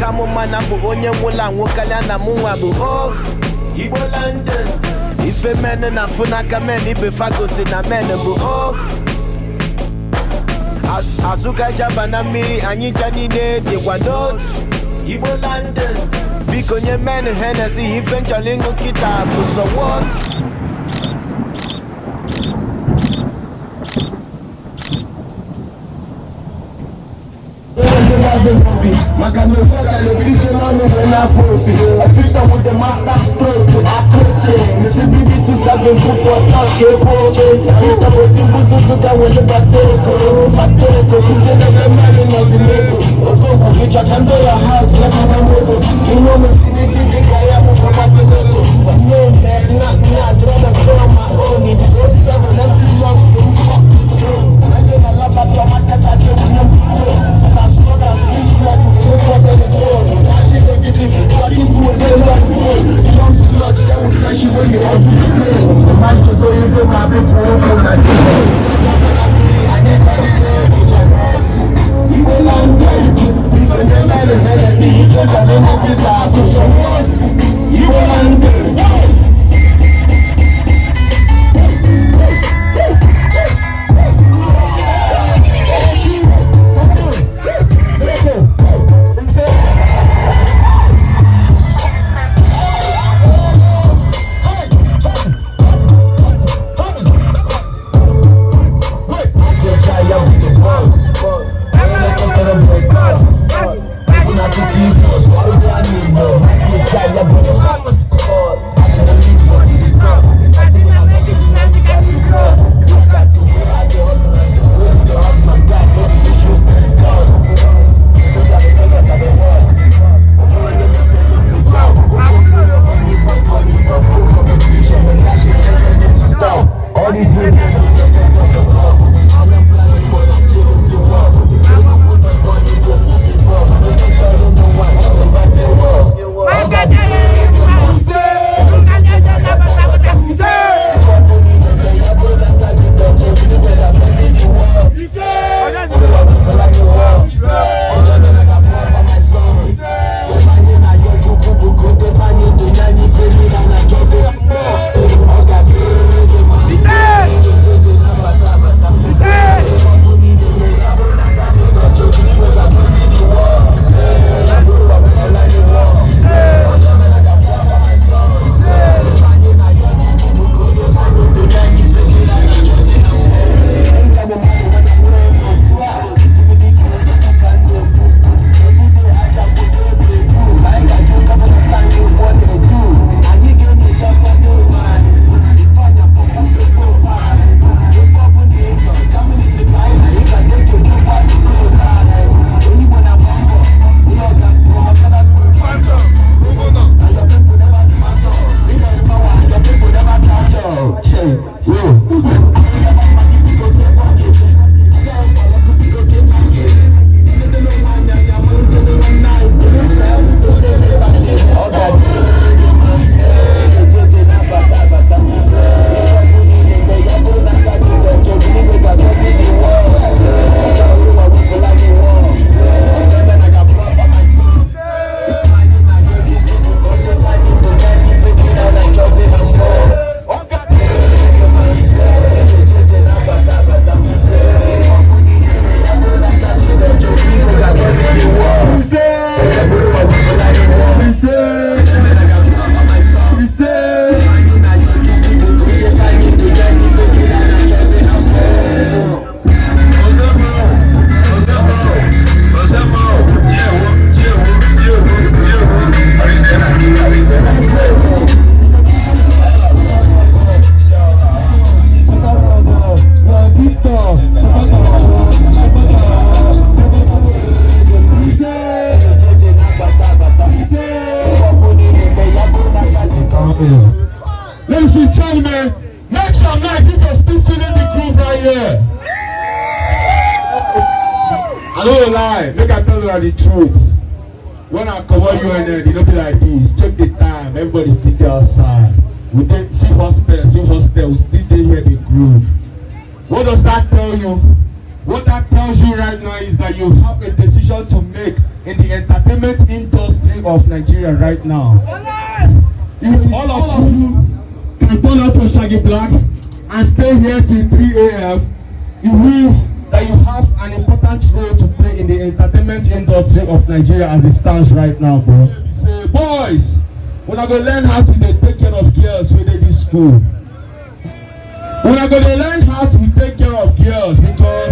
Kamo manabu onye mula nwokala na munwa bu oh Igbo London Ife mene na funaka men ibe fagosi na mene bu oh Azuka jaba na mmiri anyị ncha niile dịkwa note Igbo London Biko nye mene Hennessy ife ncholingu kita bụ so what Maka me fuck television on when I force I fit up with the master stroke I coach it CBD to 7 foot for touch ke pose Fit up with the business that when the bateko Fi say that the man in us lego Ogo we just handle your house let's have a move You know me see this city guy I'm from Barcelona But no man not I'd rather stay on my own In the 07 let's see love some fuck I get a lot of my cat I do when I'm Start struggling speechless Look at the phone I think I get it Got into a day like phone Young blood that will flash you when you want to be clean The man just so you feel my big phone I do I get it You will land you can never let us see you can never get back to so what You will land I don't lie, make I tell you the truth. When I cover UNN, you don't be like this. Check the time, everybody still there outside. We then see hostel, we still there here the groove. What does that tell you? What that tells you right now is that you have a decision to make in the entertainment industry of Nigeria right now. If all of you can turn out to Shaggy Black and stay here till 3 a.m., it means that you have an important role to play in the entertainment industry of Nigeria as it stands right now, bro. Say, boys, we're not going to learn how to take care of girls when they do school. We're not going to learn how to take care of girls because